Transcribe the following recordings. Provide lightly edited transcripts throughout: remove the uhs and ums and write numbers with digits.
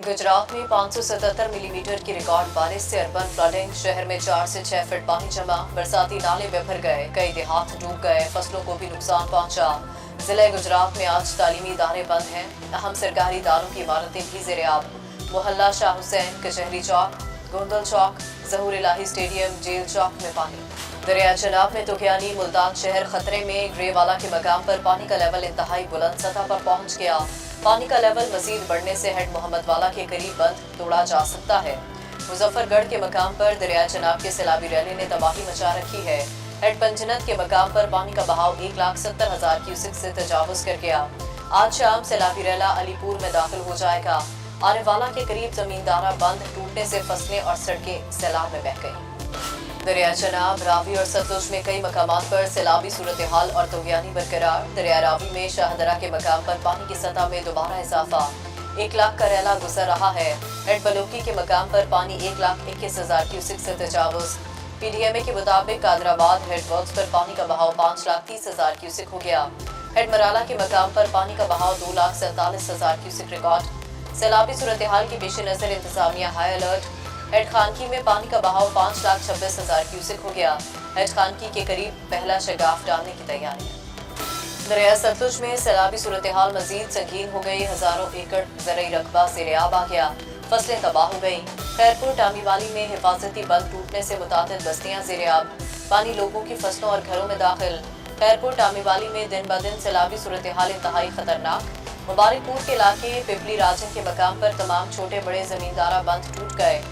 गुजरात में 577 मिलीमीटर की रिकॉर्ड बारिश से अर्बन फ्लडिंग। शहर में 4 से 6 फीट पानी जमा, बरसाती नाले में भर गए, कई देहात डूब गए, फसलों को भी नुकसान पहुंचा। जिले गुजरात में आज तालीमी इदारे बंद हैं, अहम सरकारी इदारों की इमारतें भी ज़ेर-ए-आब। मोहल्ला शाह हुसैन, कचहरी चौक, गोंदल चौक, ज़हूर इलाही स्टेडियम, जेल चौक में पानी। दरिया चनाब में तुगयानी मुल्तान शहर खतरे में। ग्रेवाला के मकाम पर पानी का लेवल इंतहाई बुलंद सतह पर पहुंच गया। पानी का लेवल मजीद बढ़ने से हेड मोहम्मद वाला के करीब बंद तोड़ा जा सकता है। मुजफ्फरगढ़ के मकाम पर दरिया चनाब के सैलाबी रैली ने तबाही मचा रखी है। हेड पंजनत के मकाम पर पानी का बहाव 1,70,000 क्यूसिक से तजावुज कर गया। आज शाम सैलाबी रैला अलीपुर में दाखिल हो जाएगा। आने वाला के करीब जमींदारा बंद टूटने से फसलें और सड़कें सैलाब में बह गई। दरिया चनाब, रावी और सतलुज में कई मकामात पर सैलाबी सूरत हाल और तुगयानी बरकरार। दरिया रावी में शाहदरा के मकाम पर पानी की सतह में दोबारा इजाफा, 1 लाख का रैला गुजर रहा है। हेड बलोकी के मकाम पर पानी 1,21,000 क्यूसिक से तजावुज। PDMA के मुताबिक कादराबाद हेड वर्क्स पर पानी का बहाव 5,30,000 क्यूसिक हो गया। हेड मराला के मकाम पर पानी का बहाव 2,47,000 क्यूसिक रिकॉर्ड। सैलाबी सूरत हाल की पेश नजर इंतजामिया हाई अलर्ट। हेड खानकी में पानी का बहाव 5,26,000 क्यूसिक हो गया। हेड खानकी के करीब पहला शगाफ डालने की तैयारी है। दरिया सतलुज में सैलाबी सूरत हाल मजीद संगीन हो गई। हजारों एकड़ ज़रई रकबा ज़ेर-ए-आब आ गया, फसलें तबाह हो गई। खैरपुर टामीवाली में हिफाजती बंद टूटने से मुतादिद बस्तियां ज़ेर-ए-आब, पानी लोगों की फसलों और घरों में दाखिल। खैरपुर टामीवाली में दिन ब दिन सैलाबी सूरत हाल इंतहाई खतरनाक। मुबारकपुर के इलाके पिपली राजन के मकाम पर तमाम छोटे बड़े जमींदारा बंद टूट गए।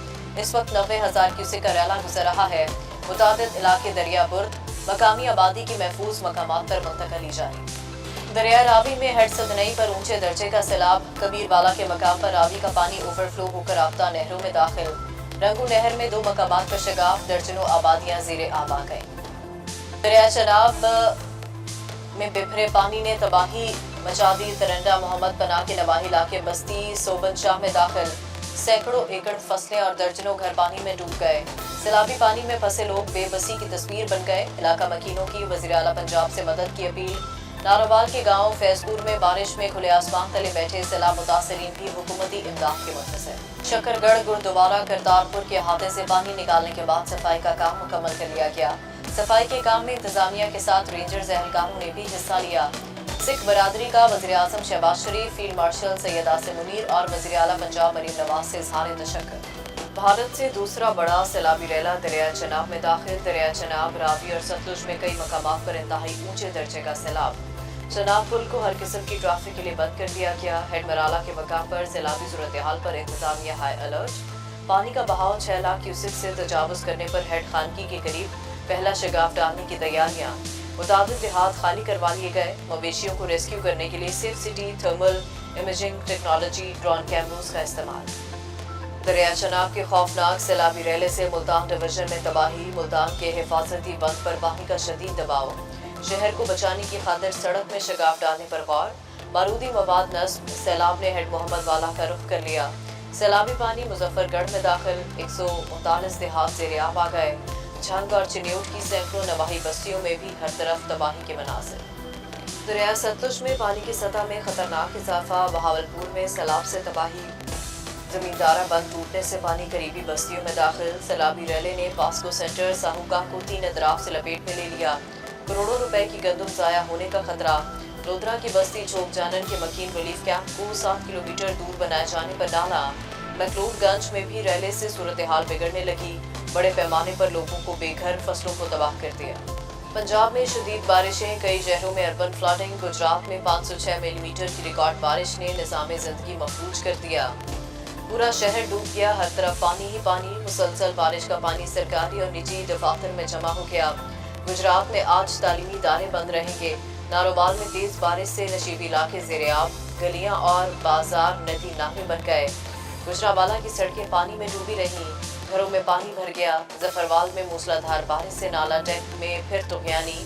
इस वक्त 90,000 क्यूसिक का रैला गुजर रहा है। मुतादिद इलाके दरिया बुर्द, मकामी आबादी की महफूज मकामात पर मुंतकली जारी। दरिया रावी में हेड सदनई पर ऊंचे दर्जे का सैलाब। कबीरवाला के मकाम पर रावी का पानी ओवरफ्लो होकर राब्ता नहरों में दाखिल। रंगू नहर में 2 मकामात पर शगाफ, दर्जनों आबादियां ज़ेर-ए-आब आ गई। दरिया चनाब में बिफरे पानी ने तबाही मचा दी। तरंडा मोहम्मद पनाह के नवाही इलाके बस्ती सोबन शाह में दाखिल। सैकड़ों एकड़ फसलें और दर्जनों घर पानी में डूब गए। सैलाबी पानी में फंसे लोग बेबसी की तस्वीर बन गए। इलाका मकीनों की वज़ीर आला पंजाब से मदद की अपील। नारोवाल के गांव फैजपुर में बारिश में खुले आसमान तले बैठे सैलाब मुतासरीन भी हुकूमती इमदाद के मुंतज़िर। शकरगढ़ गुरुद्वारा करतारपुर के अहाते से पानी निकालने के बाद सफाई का काम मुकम्मल कर लिया गया। सफाई के काम में इंतजामिया के साथ रेंजर्स एहलकारों ने भी हिस्सा लिया। सिख बरादरी का वज़ीर आज़म शहबाज शरीफ, फील्ड मार्शल सैयद आसिम मुनीर और वज़ीर आला पंजाब मरीम नवाज से इज़हार तशक्कुर। भारत से दूसरा बड़ा सैलाबी रैला दरिया चनाब में दाखिल। दरिया चनाब, रावी और सतलुज में कई मकामात पर इंतहाई ऊंचे दर्जे का सैलाब। चनाब पुल को हर किस्म की ट्रैफिक के लिए बंद कर दिया गया। हेड मराला के मकाम पर सैलाबी सूरत हाल पर इंतजामिया हाई अलर्ट। पानी का बहाव 6 लाख क्यूसिक से तजावुज करने पर हेड खानकी के करीब पहला शगाफ डालने की तैयारियां। मुताबिक देहात खाली करवा लिए गए। मवेशियों को रेस्क्यू करने के लिए safe city thermal imaging technology drone कैमरों का इस्तेमाल। दरिया चनाब के खौफनाक सैलाबी रैले से मुल्तान डिवीजन में तबाही। मुल्तान के हिफाजती बंद पर पानी का शदीद दबाव। शहर को बचाने की खातिर सड़क में शगाफ डालने पर गौर। बारूदी मवाद नस्ब। सैलाब ने हेड मोहम्मद वाला का रुख कर लिया। सैलाबी पानी मुजफ्फरगढ़ में दाखिल। 139 देहात ज़ेर-ए-आब आ गए। झंग और चिन्यूट की सैकड़ों नवाही बस्तियों में भी हर तरफ तबाही के मनासिर। दरिया सतलुज में पानी की सतह में खतरनाक इजाफा। बहावलपुर में सैलाब से तबाही, जमींदारा बंद टूटने से पानी करीबी बस्तियों में दाखिल। सैलाबी रैले ने पास्को सेंटर साहूकाह को 3 अतराफ से लपेट में ले लिया। करोड़ों रुपए की गंदम ज़ाया होने का खतरा। लोधरा की बस्ती चौक जानन के मकीन रिलीफ कैंप को 7 किलोमीटर दूर बनाए जाने पर डाला। मखलूदगंज में भी रैले से सूरत हाल बिगड़ने लगी। बड़े पैमाने पर लोगों को बेघर, फसलों को तबाह कर दिया। पंजाब में शदीद बारिशें, कई शहरों में अर्बन फ्लडिंग। गुजरात में 506 मिलीमीटर की रिकॉर्ड बारिश ने निज़ाम ज़िंदगी मफलूज कर दिया। पूरा शहर डूब गया, हर तरफ पानी ही पानी। मुसलसल बारिश का पानी सरकारी और निजी दफातर में जमा हो गया। गुजरात में आज तालीमी इदारे बंद रहेंगे। नारोवाल में तेज बारिश से नशीबी इलाके ज़ेर-ए-आब, गलियां और बाजार नदी नाले बन गए। गुजरावाला की सड़कें पानी में डूबी रहीं, घरों में पानी भर गया। जफरवाल में मूसलाधार बारिश से नाला टैंक में फिर तुगयानी।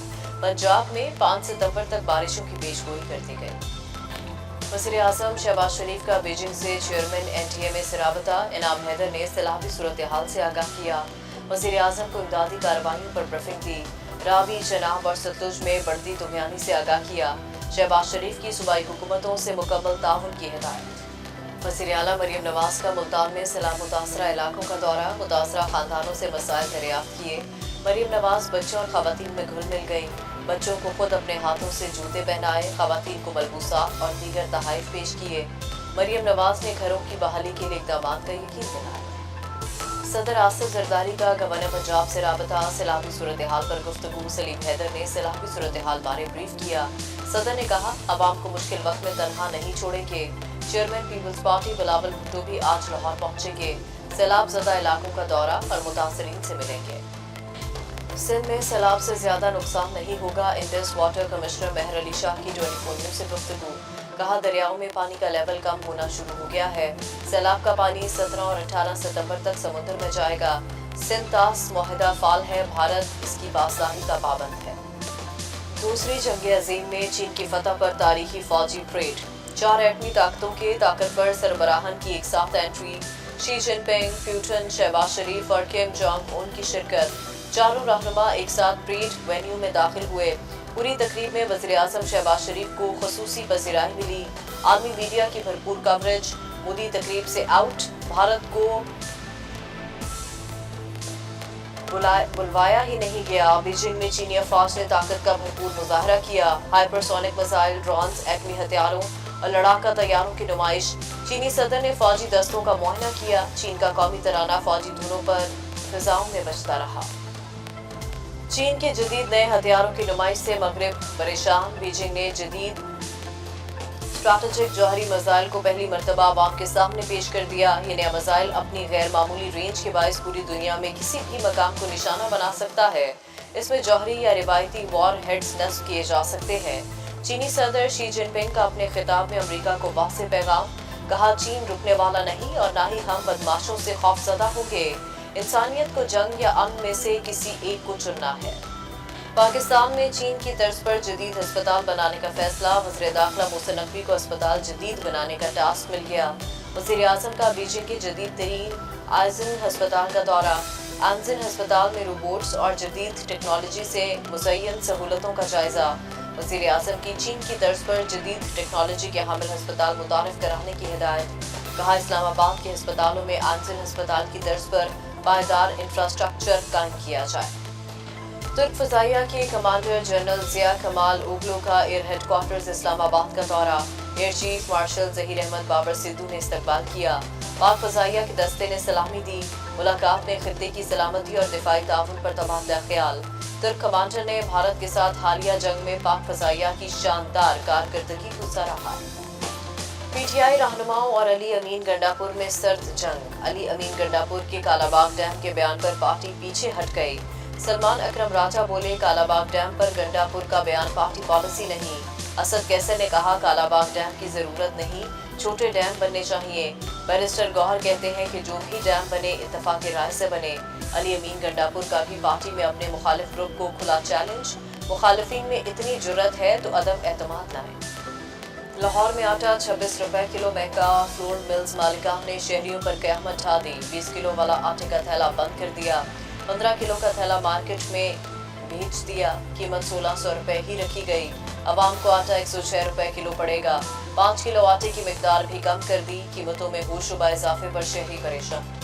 पंजाब में 5 सितंबर तक बारिशों की पेशगोई कर दी गई। वज़ीर आज़म शहबाज शरीफ का बीजिंग से चेयरमैन NTMA से राबता। इनाम हैदर ने सैलाबी सूरत हाल से आगाह किया। वज़ीर आज़म को इमदादी कार्रवाइयों पर ब्रीफिंग दी। रावी, चनाब और सतलुज में बढ़ती तुगयानी से आगाह किया। शहबाज शरीफ की सूबाई हुकूमतों से मुकम्मल ताउन की हिदायत। वज़ीर आला मरियम नवाज का मुल्तान में सैलाब मुतासरा इलाकों का दौरा, मुतासरा खानदानों से मसाइल दरियाफ्त किए। मरियम नवाज बच्चों और खवातीन में घुल मिल गई, बच्चों को खुद अपने हाथों से जूते पहनाए, खवातीन को मलबूसा और दीगर तहाइफ पेश किए। मरियम नवाज ने घरों की बहाली के लिए इक़दाम का यकीन दिलाया। सदर आसिफ जरदारी का गवर्नर पंजाब से राबता, सैलाबी सूरत हाल पर गुफ्तगू। सलीम हैदर ने सैलाबी सूरत हाल बारे ब्रीफ किया। सदर ने कहा, अवाम को मुश्किल वक्त में तनहा नहीं छोड़ेंगे। Chairman peoples party Bilawal Bhutto भी आज लाहौर पहुंचेंगे। सैलाब ज़दा इलाकों का दौरा और मुतासरीन से मिलेंगे। सिंध में सैलाब से ज्यादा नुकसान नहीं होगा, इंडस वाटर कमिश्नर मेहर अली शाह की 24 न्यूज़ से गुफ्तगू। कहा, दरियाओं में पानी का लेवल कम होना शुरू हो गया है। सैलाब का पानी 17 और 18 सितंबर तक समुद्र में जाएगा। सिंध तास मुआहिदा फाल है, भारत इसकी पासदारी का पाबंद है। दूसरी जंग अजीम में चीन की फतह पर तारीखी फौजी परेड। 4 एटमी ताकतों के ताकतवर सरबराहान की एक साथ entry. Xi Jinping, Putin, Shahbaz Sharif और किम जोंग उन की शिरकत। चारों रहनुमा एक साथ परेड वेन्यू में दाखिल हुए। पूरी तकरीब में वज़ीर आज़म शहबाज शरीफ को खुसूसी पज़ीराई मिली। आलमी मीडिया की भरपूर कवरेज। मोदी तकरीब से आउट, भारत को बुलवाया ही नहीं गया। बीजिंग में चीनी अफवाज ने ताकत का भरपूर मुजाहरा किया। हाइपरसोनिक मिसाइल, ड्रोन्स, एटमी हथियारों और लड़ाका तैयारों की नुमाइश। चीनी सदर ने फौजी दस्तों का मुआयना किया। चीन का कौमी तराना फौजी धुनों पर फिजाओं में बजता रहा। चीन के जदीद नए हथियारों की नुमाइश से मगरिब परेशान। बीजिंग ने जदीद स्ट्रैटेजिक जौहरी मिसाइल को पहली मरतबा अवाम के सामने पेश कर दिया। ये नया मिसाइल अपनी गैर मामूली रेंज के बायस पूरी दुनिया में किसी भी मकाम को निशाना बना सकता है। इसमें जौहरी या रिवायती वॉर हेड्स नस्ब किए जा सकते हैं। चीनी सदर शी जिनपिंग का अपने खिताब में अमेरिका को वाज़ेह पैगाम। कहा, चीन रुकने वाला नहीं और ना ही हम बदमाशों से खौफजदा होंगे। इंसानियत को जंग या अमन में से किसी एक को चुनना है। पाकिस्तान में चीन की तर्ज पर जदीद अस्पताल बनाने का फैसला। वज़ीर दाखिला मोहसिन नकवी को अस्पताल जदीद बनाने का टास्क मिल गया। वज़ीर आज़म का बीजिंग के जदीद तरीन आइजिन अस्पताल का दौरा। आइजिन अस्पताल में रोबोट्स और जदीद टेक्नोलॉजी से मुज़य्यन सहूलतों का जायजा। वज़ीर आज़म की चीन की तर्ज पर जदीद टेक्नोलॉजी के हामिल अस्पताल मुतारिफ कराने की हिदायत। कहा, इस्लामाबाद के अस्पतालों में आइजिन अस्पताल की तर्ज पर पायदार इंफ्रास्ट्रक्चर कायम किया जाए। तुर्क फजाइया के कमांडर जनरल जिया कमाल ओगलो का एयर हेडक्वार्टर्स इस्लामाबाद का दौरा। Air chief marshal Zaheer Ahmad Babar Sidhu ने इस्तकबाल किया। पाक फजाइया के दस्ते ने सलामी दी। मुलाकात में खित्ते की सलामती और दिफाई ताउन पर तबादला ख्याल। तुर्क कमांडर ने भारत के साथ हालिया जंग में पाक फजाइया की शानदार कारकर्दगी को सराहा। पीटीआई रहनुमाओं और अली अमीन गंडापुर में सर्द जंग। अली अमीन गंडापुर के कालाबाग डैम के बयान पर पार्टी पीछे हट गई। सलमान अकरम राजा बोले, कालाबाग डैम पर गंडापुर का बयान पार्टी पॉलिसी नहीं। असद कैसर ने कहा, कालाबाग डैम की जरूरत नहीं, छोटे डैम बनने चाहिए। बैरिस्टर गौहर कहते हैं कि जो भी डैम बने इत्तेफाक राय से बने। अली अमीन गंडापुर का भी पार्टी में अपने मुखालिफ ग्रुप को खुला चैलेंज। मुखालिफिन में इतनी जुर्रत है तो अदम एतमाद लाएं। लाहौर में आटा 26 रुपए किलो महंगा। फ्लोर मिल्स मालिकान ने शहरियों पर क़यामत ढा दी। 20 किलो वाला आटे का थैला बंद कर दिया। 15 किलो का थैला मार्केट में बेच दिया। कीमत 1600 रुपए ही रखी गई। अवाम को आटा 106 रुपए किलो पड़ेगा। 5 किलो आटे की मिकदार भी कम कर दी। कीमतों में होशरुबा इजाफे पर शहरी परेशान।